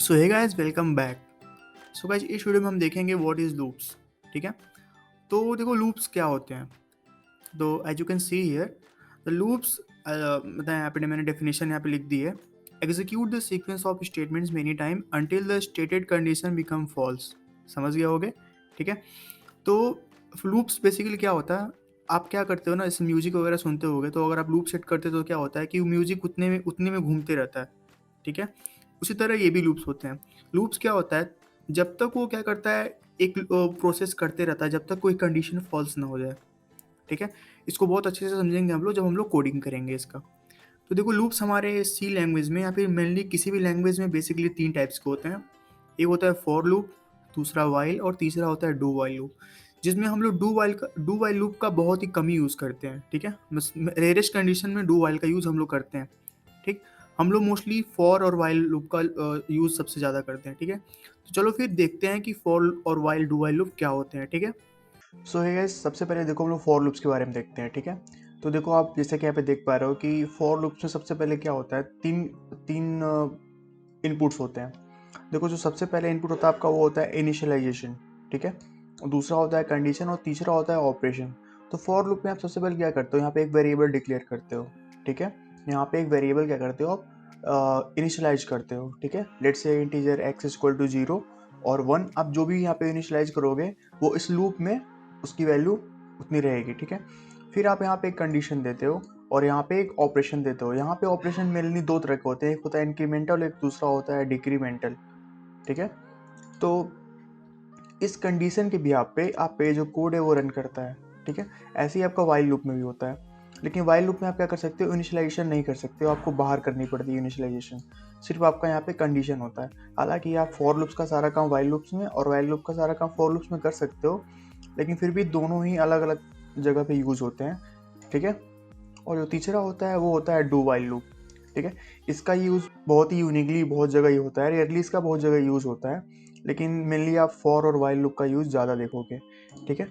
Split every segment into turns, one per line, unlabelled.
सो hey guys, welcome back. So guys, इस video में हम देखेंगे व्हाट इज लूप्स। ठीक है, तो देखो लूप्स क्या होते हैं। तो as you can see here the loops, मतलब यहाँ पे मैंने डेफिनेशन यहाँ पे लिख दी है। Execute the sequence of statements many time until the stated condition become false. समझ गया होगे। ठीक है, तो लूप्स बेसिकली क्या होता है, आप क्या करते हो ना, जैसे म्यूजिक वगैरह सुनते होगे, तो अगर आप लूप सेट करते हो तो क्या होता है कि म्यूजिक उतने में घूमते रहता है। ठीक है, उसी तरह ये भी लूप्स होते हैं। लूप्स क्या होता है, जब तक वो क्या करता है, एक प्रोसेस करते रहता है जब तक कोई कंडीशन फॉल्स ना हो जाए। ठीक है, इसको बहुत अच्छे से समझेंगे हम लोग जब हम लोग कोडिंग करेंगे इसका। तो देखो लूप्स हमारे सी लैंग्वेज में या फिर मेनली किसी भी लैंग्वेज में बेसिकली 3 टाइप्स के होते हैं। एक होता है फॉर लूप, दूसरा वाइल और तीसरा होता है डू वाइल लूप, जिसमें हम लोग डू वाइल लूप का बहुत ही कम ही यूज़ करते हैं। ठीक है, बस रेयरेस्ट कंडीशन में डू वाइल का यूज़ हम लोग करते हैं। ठीक, हम लोग मोस्टली फॉर और वाइल लूप का यूज़ सबसे ज़्यादा करते हैं। ठीक है, तो चलो फिर देखते हैं कि फॉर और वाइल डू वाइल लूप क्या होते हैं। ठीक है,
सो है गाइस, सबसे पहले देखो हम लोग फॉर लूप्स के बारे में देखते हैं। ठीक है, तो देखो आप जैसे कि यहाँ पे देख पा रहे हो कि फॉर लूप्स में सबसे पहले क्या होता है, तीन तीन इनपुट्स होते हैं। देखो जो सबसे पहले इनपुट होता है आपका वो होता है इनिशियलाइजेशन। ठीक है, और दूसरा होता है कंडीशन और तीसरा होता है ऑपरेशन। तो फॉर लूप में आप सबसे पहले क्या करते हो, यहाँ पे एक वेरिएबल डिक्लेयर करते हो। ठीक है, यहाँ पे एक वेरिएबल क्या करते हो आप, इनिशियलाइज करते हो। ठीक है, let's say integer X is equal to 0 और 1। आप जो भी यहाँ पे इनिशियलाइज करोगे वो इस लूप में उसकी वैल्यू उतनी रहेगी। ठीक है, फिर आप यहाँ पे एक कंडीशन देते हो और यहाँ पे एक ऑपरेशन देते हो। यहाँ पे ऑपरेशन मेनली दो तरह के होते हैं, एक होता है इंक्रीमेंटल, एक दूसरा होता है डिक्रीमेंटल। ठीक है, तो इस कंडीशन के बिहाफ पे आप पे जो कोड है वो रन करता है। ठीक है, ऐसे ही आपका वाइल लूप में भी होता है। लेकिन वाइल लूप में आप क्या कर सकते हो, इनिशियलाइजेशन नहीं कर सकते हो, आपको बाहर करनी पड़ती है इनिशियलाइजेशन। सिर्फ आपका यहाँ पे कंडीशन होता है। हालांकि आप फॉर लूप्स का सारा काम वाइल लूप्स में और वाइल लूप का सारा काम फॉर लूप्स में कर सकते हो, लेकिन फिर भी दोनों ही अलग अलग जगह पे यूज होते हैं। ठीक है, और जो तीसरा होता है वो होता है डू वाइल लूप। ठीक है, इसका यूज़ बहुत ही यूनिकली बहुत जगह ही होता है, रेयरली इसका बहुत जगह यूज़ होता है, लेकिन मेनली आप फॉर और वाइल लूप का यूज़ ज़्यादा देखोगे। ठीक है,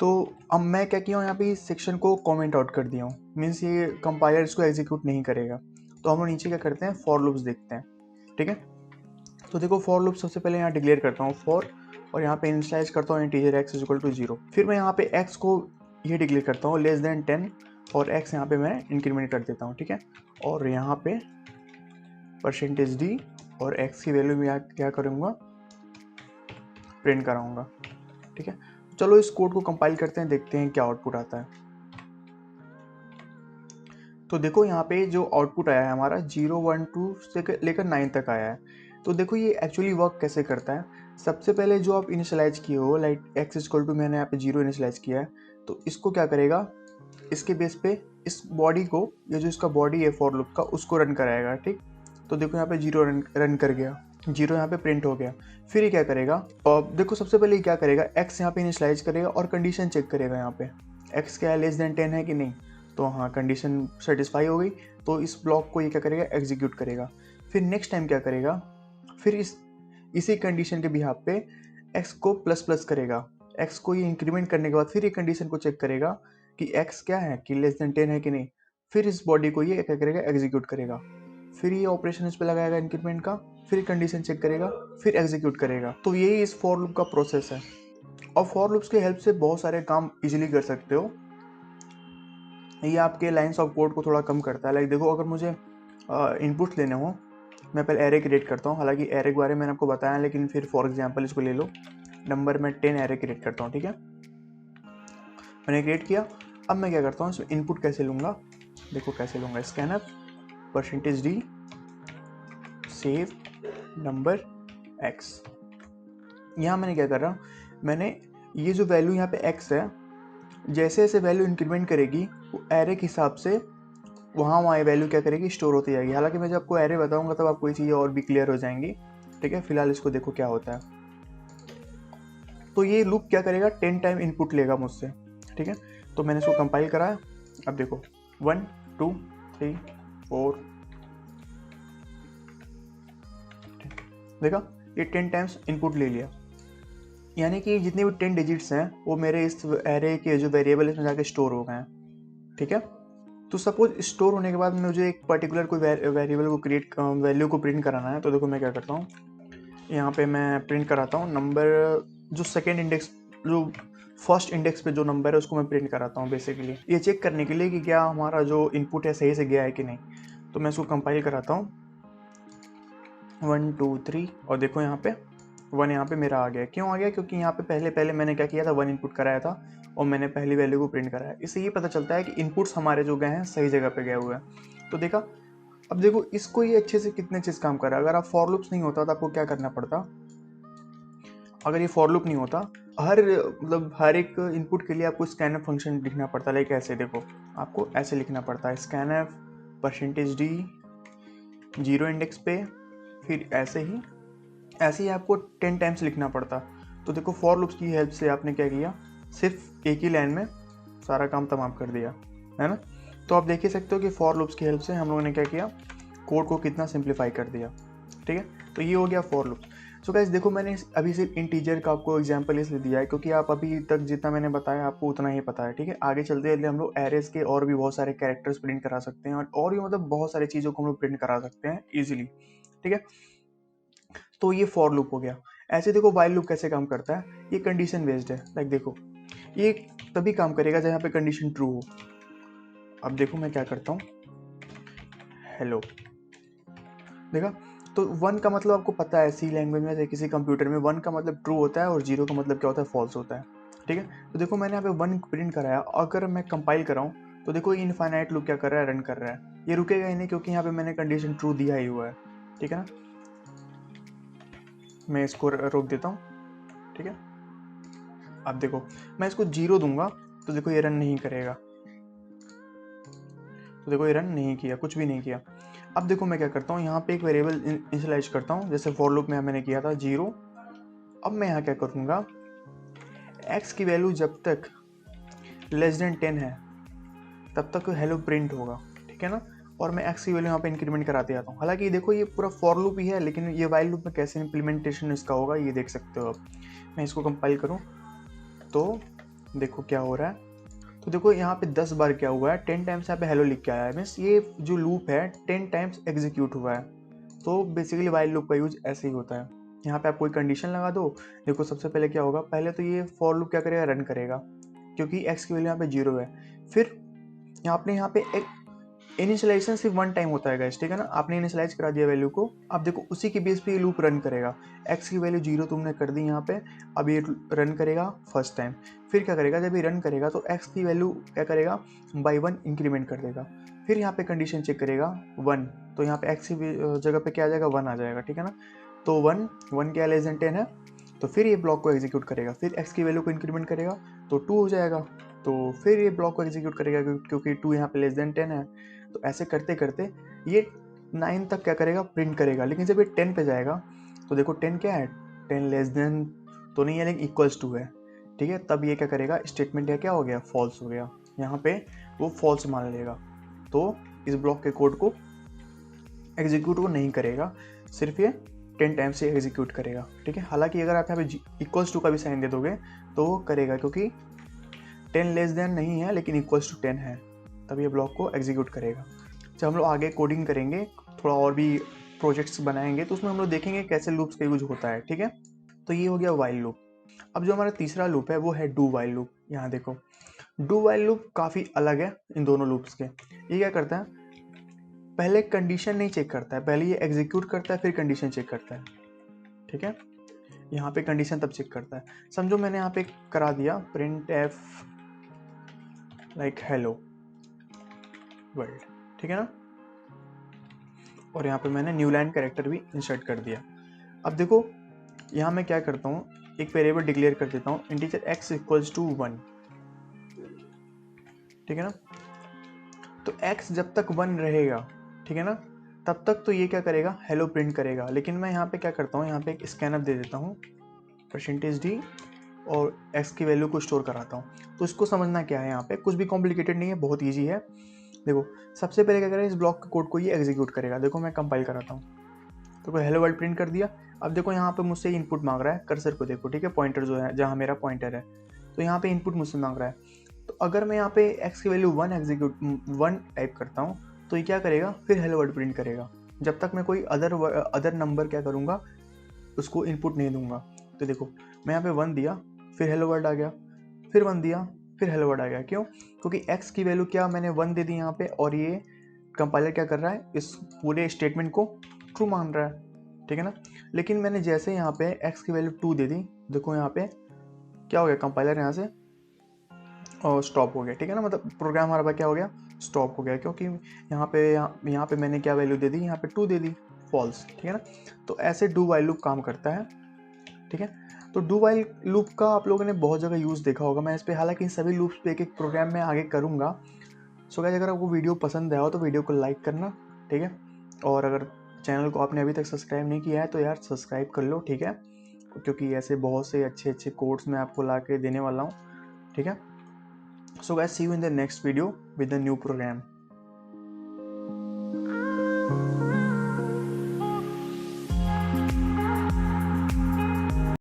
तो अब मैं क्या किया हूँ, यहाँ पे इस सेक्शन को कमेंट आउट कर दिया हूँ, मीन्स ये कंपाइलर इसको एग्जीक्यूट नहीं करेगा। तो हम लोग नीचे क्या करते हैं, फॉर लूप्स देखते हैं। ठीक है, तो देखो फॉर लूप सबसे पहले यहाँ डिक्लेयर करता हूँ फॉर, और यहाँ पे इनिशियलाइज करता हूँ integer X is equal to 0। फिर मैं यहाँ पे एक्स को ये डिक्लेयर करता हूँ लेस देन 10 और एक्स यहाँ पे मैं इंक्रीमेंट कर देता हूँ। ठीक है, और यहाँ पे परसेंटेज डी और एक्स की वैल्यू में क्या करूँगा, प्रिंट कराऊंगा। ठीक है, चलो इस कोड को कंपाइल करते हैं, देखते हैं क्या आउटपुट आता है। तो देखो यहाँ पे जो आउटपुट आया है हमारा 0 1 2 से लेकर 9 तक आया है। तो देखो ये एक्चुअली वर्क कैसे करता है। सबसे पहले जो आप इनिशियलाइज किए हो, लाइक एक्स इक्वल टू मैंने यहाँ पे 0 इनिशियलाइज किया है, तो इसको क्या करेगा, इसके बेस पे इस बॉडी को, ये जो इसका बॉडी है फॉर लूप का, उसको रन कराएगा। ठीक, तो देखो यहाँ पे 0 रन कर गया, 0 यहाँ पे प्रिंट हो गया। फिर ये क्या करेगा, और देखो सबसे पहले ये क्या करेगा, एक्स यहाँ पे इनिशियलाइज करेगा और कंडीशन चेक करेगा यहाँ पे एक्स क्या है, लेस देन 10 है कि नहीं। तो हाँ, कंडीशन सेटिस्फाई हो गई, तो इस ब्लॉक को ये क्या करेगा, एग्जीक्यूट करेगा। फिर नेक्स्ट टाइम क्या करेगा, फिर इसी कंडीशन के बिहाफ पे एक्स को प्लस प्लस करेगा। एक्स को ये इंक्रीमेंट करने के बाद फिर ये कंडीशन को चेक करेगा कि एक्स क्या है, कि लेस देन 10 है कि नहीं। फिर इस बॉडी को ये क्या करेगा, एग्जीक्यूट करेगा। फिर ये ऑपरेशन इस पे लगाएगा इंक्रीमेंट का, फिर कंडीशन चेक करेगा, फिर एग्जीक्यूट करेगा। तो यही इस फॉर लूप का प्रोसेस है। और फॉर लूप्स की हेल्प से बहुत सारे काम इजीली कर सकते हो। ये आपके लाइंस ऑफ कोड को थोड़ा कम करता है। लाइक देखो, अगर मुझे इनपुट्स लेने हो, मैं पहले एरे क्रिएट करता हूँ। हालांकि एरे के बारे में मैंने आपको बताया, लेकिन फिर फॉर एग्जांपल इसको ले लो, नंबर में 10 एरे क्रिएट करता हूँ। ठीक है, मैंने क्रिएट किया। अब मैं क्या करता हूँ, इसमें इनपुट कैसे लूँगा, देखो कैसे लूँगा, scanner percentage D save number x. यहाँ मैंने क्या कर रहा हूँ, मैंने ये जो वैल्यू यहाँ पे एक्स है, जैसे जैसे वैल्यू इंक्रीमेंट करेगी वो एरे के हिसाब से वहाँ वहाँ वैल्यू क्या करेगी, स्टोर होती जाएगी। हालांकि मैं जब आपको एरे बताऊंगा तब आपको ये चीज़ें और भी क्लियर हो जाएंगी। ठीक है, फिलहाल इसको देखो क्या होता है। तो ये लूप क्या करेगा, 10 टाइम इनपुट लेगा मुझसे। ठीक है, तो मैंने इसको कंपाइल कराया। अब देखो 1 2 3 4, देखा ये 10 टाइम्स इनपुट ले लिया। यानी कि जितने भी 10 डिजिट्स हैं वो मेरे इस एरे के जो वेरिएबल है इसमें जाके स्टोर हो गए हैं। ठीक है, तो सपोज स्टोर होने के बाद मुझे एक पर्टिकुलर कोई वेरिएबल को क्रिएट वैल्यू को प्रिंट कराना है। तो देखो मैं क्या करता हूँ, यहाँ पे मैं प्रिंट कराता हूँ नंबर, जो सेकेंड इंडेक्स, जो फर्स्ट इंडेक्स पे जो नंबर है उसको मैं प्रिंट कराता हूँ बेसिकली, ये चेक करने के लिए कि क्या हमारा जो इनपुट है सही से गया है कि नहीं। तो मैं इसको कंपाइल कराता हूँ 1 2 3 और देखो यहाँ पे 1 यहाँ पे मेरा आ गया। क्यों आ गया? क्योंकि यहाँ पे पहले पहले मैंने क्या किया था, 1 इनपुट कराया था और मैंने पहली वैल्यू को प्रिंट कराया। इससे ये पता चलता है कि इनपुट्स हमारे जो गए हैं सही जगह पे गए हुए हैं। तो देखा, अब देखो इसको ये अच्छे से कितने चीज़ काम कर रहा है। अगर आप फॉर लूप्स नहीं होता तो आपको क्या करना पड़ता, अगर ये फॉर लूप नहीं होता, हर एक इनपुट के लिए आपको स्कैनफ फंक्शन लिखना पड़ता। लाइक ऐसे देखो, आपको ऐसे लिखना पड़ता है स्कैनफ %d 0 इंडेक्स पे, फिर ऐसे ही आपको 10 टाइम्स लिखना पड़ता। तो देखो फॉर लूप्स की हेल्प से आपने क्या किया, सिर्फ एक ही लाइन में सारा काम तमाम कर दिया, है ना। तो आप देख ही सकते हो कि फॉर लूप्स की हेल्प से हम लोगों ने क्या किया, कोड को कितना सिंप्लीफाई कर दिया। ठीक है, तो ये हो गया फॉर लूप्स। सो गाइस देखो, मैंने अभी सिर्फ इंटीजर का आपको एग्जांपल इसलिए दिया है क्योंकि आप अभी तक जितना मैंने बताया आपको उतना ही पता है। ठीक है, आगे चलते चलते हम लोग एरेज के और भी बहुत सारे कैरेक्टर्स प्रिंट करा सकते हैं और भी मतलब बहुत सारी चीज़ों को हम लोग प्रिंट करा सकते हैं ईजिली। ठीक है, तो ये फॉर लूप हो गया। ऐसे देखो वाइल लूप कैसे काम करता है, ये कंडीशन बेस्ड है। लाइक देखो, ये तभी काम करेगा जहाँ पे कंडीशन ट्रू हो। अब देखो मैं क्या करता हूँ, हेलो, देखा। तो 1 का मतलब आपको पता है, सी लैंग्वेज में किसी कंप्यूटर में 1 का मतलब ट्रू होता है और 0 का मतलब क्या होता है, फॉल्स होता है। ठीक है, तो देखो मैंने यहाँ पे 1 प्रिंट कराया, अगर मैं कंपाइल कराऊँ तो देखो ये इनफाइनाइट लूप क्या कर रहा है, रन कर रहा है। ये रुकेगा ही नहीं क्योंकि यहाँ पे मैंने कंडीशन ट्रू दिया ही हुआ है। ठीक है ना, मैं इसको रोक देता हूँ। ठीक है, अब देखो मैं इसको 0 दूंगा तो देखो ये रन नहीं करेगा। तो देखो ये रन नहीं किया, कुछ भी नहीं किया। अब देखो मैं क्या करता हूँ, यहाँ पे एक वेरिएबल इनिशियलाइज करता हूँ, जैसे फॉर लूप में मैंने किया था 0। अब मैं यहाँ क्या करूँगा, x की वैल्यू जब तक <10 है तब तक हेलो प्रिंट होगा। ठीक है ना, और मैं x की वैल्यू यहाँ पे इंक्रीमेंट कराते जाता हूँ। हालांकि देखो ये पूरा फॉर लूप ही है, लेकिन ये वाइल लूप में कैसे इंप्लीमेंटेशन इसका होगा ये देख सकते हो आप। मैं इसको कंपाइल करूँ तो देखो क्या हो रहा है। तो देखो यहाँ पे 10 बार क्या हुआ है, 10 टाइम्स यहाँ पे हेलो लिख के आया है। मीन्स ये जो लूप है 10 टाइम्स एग्जीक्यूट हुआ है। तो बेसिकली वाइल लूप का यूज ऐसे ही होता है। यहाँ पे आप कोई कंडीशन लगा दो, देखो सबसे पहले क्या होगा, पहले तो ये फॉर लूप क्या करेगा, रन करेगा क्योंकि x की वैल्यू यहाँ पे 0 है। फिर आपने यहाँ पे एक इनिशियलाइजेशन सिर्फ 1 टाइम होता है गाइस। ठीक है ना, आपने इनिशियलाइज करा दिया वैल्यू को। अब देखो उसी के बेस पे ये लूप रन करेगा। x की वैल्यू 0 तुमने कर दी यहाँ पे, अब ये रन करेगा फर्स्ट टाइम। फिर क्या करेगा, जब ये रन करेगा तो x की वैल्यू क्या करेगा, बाई 1 इंक्रीमेंट कर देगा। फिर यहाँ पे कंडीशन चेक करेगा 1, तो यहाँ पे x की जगह पे क्या आ जाएगा, 1 आ जाएगा। ठीक है ना, तो 1 क्या लेस देन 10 है, तो फिर ये ब्लॉक को एग्जीक्यूट करेगा। फिर x की वैल्यू को इंक्रीमेंट करेगा तो 2 हो जाएगा, तो फिर ये ब्लॉक को एग्जीक्यूट करेगा क्योंकि 2 यहाँ पे लेस देन 10 है। तो ऐसे करते करते ये 9 तक क्या करेगा, प्रिंट करेगा। लेकिन जब ये 10 पे जाएगा तो देखो 10 क्या है, 10 लेस देन तो नहीं है लेकिन इक्वल्स टू है। ठीक है, तब ये क्या करेगा, स्टेटमेंट क्या हो गया, फॉल्स हो गया। यहाँ पे वो फॉल्स मान लेगा, तो इस ब्लॉक के कोड को एग्जीक्यूट वो नहीं करेगा, सिर्फ ये 10 टाइम्स से एग्जीक्यूट करेगा। ठीक है, हालांकि अगर आप यहाँ पे इक्वल्स टू का भी साइन दे दोगे तो वो करेगा क्योंकि 10 लेस देन नहीं है लेकिन इक्वल्स टू 10 है, तब ये ब्लॉक को एग्जीक्यूट करेगा। जब हम लोग आगे कोडिंग करेंगे, थोड़ा और भी प्रोजेक्ट्स बनाएंगे, तो उसमें हम लोग देखेंगे कैसे लूप्स का यूज होता है। ठीक है, तो ये हो गया वाइल लूप। अब जो हमारा तीसरा लूप है वो है डू वाइल लूप। यहाँ देखो, डू वाइल लूप काफ़ी अलग है इन दोनों लूप्स के। ये क्या करता है, पहले कंडीशन नहीं चेक करता है, पहले ये एग्जीक्यूट करता है फिर कंडीशन चेक करता है। ठीक है, यहाँ पे कंडीशन तब चेक करता है। समझो मैंने यहाँ पे करा दिया print F like hello world. ठीक है ना, और यहाँ पे मैंने न्यू लाइन कैरेक्टर भी इंसर्ट कर दिया। अब देखो यहाँ मैं क्या करता हूँ, एक वेरिएबल डिक्लेयर कर देता हूँ, इंटीजर x इक्वल्स टू 1। ठीक है ना, तो x जब तक 1 रहेगा, ठीक है ना, तब तक तो ये क्या करेगा, हेलो प्रिंट करेगा। लेकिन मैं यहाँ पे क्या करता हूँ, यहाँ पे एक स्कैनअप दे देता हूँ %d और x की वैल्यू को स्टोर कराता हूँ। तो इसको समझना क्या है, यहाँ पे कुछ भी कॉम्प्लिकेटेड नहीं है, बहुत ईजी है। देखो सबसे पहले क्या करेगा, इस ब्लॉक के कोड को ये एग्जीक्यूट करेगा। देखो मैं कंपाइल कराता हूँ, तो हेलो वर्ल्ड प्रिंट कर दिया। अब देखो यहाँ पे मुझसे इनपुट मांग रहा है, कर्सर को देखो, ठीक है, पॉइंटर जो है जहाँ मेरा पॉइंटर है, तो यहाँ पे इनपुट मुझसे मांग रहा है। तो अगर मैं यहाँ पे x की वैल्यू 1 टाइप करता हूँ तो ये क्या करेगा, फिर हेलो वर्ल्ड प्रिंट करेगा। जब तक मैं कोई अदर नंबर क्या करूँगा, उसको इनपुट नहीं दूंगा। तो देखो मैं यहाँ पे 1 दिया, फिर हेलो वर्ल्ड आ गया, फिर 1 दिया, फिर हेलो वर्ल्ड आ गया। क्यों? क्योंकि x की वैल्यू क्या मैंने 1 दे दी यहाँ पे, और ये कंपाइलर क्या कर रहा है, इस पूरे स्टेटमेंट को ट्रू मान रहा है, ठीक है ना। लेकिन मैंने जैसे यहाँ पे x की वैल्यू 2 दे दी, देखो यहाँ पे क्या हो गया, कंपाइलर यहाँ से और स्टॉप हो गया, ठीक है ना। मतलब प्रोग्राम हमारा क्या हो गया, स्टॉप हो गया, क्योंकि यहाँ पे मैंने क्या वैल्यू दे दी, यहाँ पे 2 दे दी, फॉल्स, ठीक है ना। तो ऐसे डू वाइल लूप काम करता है, ठीक है। तो डू वाइल लूप का आप लोगों ने बहुत जगह यूज़ देखा होगा। मैं इस पे हालांकि इन सभी लूप्स पे एक एक प्रोग्राम में आगे करूँगा। सो गाइस, अगर आपको वीडियो पसंद आया हो तो वीडियो को लाइक करना, ठीक है। और अगर चैनल को आपने अभी तक सब्सक्राइब नहीं किया है तो यार सब्सक्राइब कर लो, ठीक है, क्योंकि ऐसे बहुत से अच्छे अच्छे कोड्स मैं आपको ला के देने वाला हूँ, ठीक है। So guys, see you in the next video with the new program.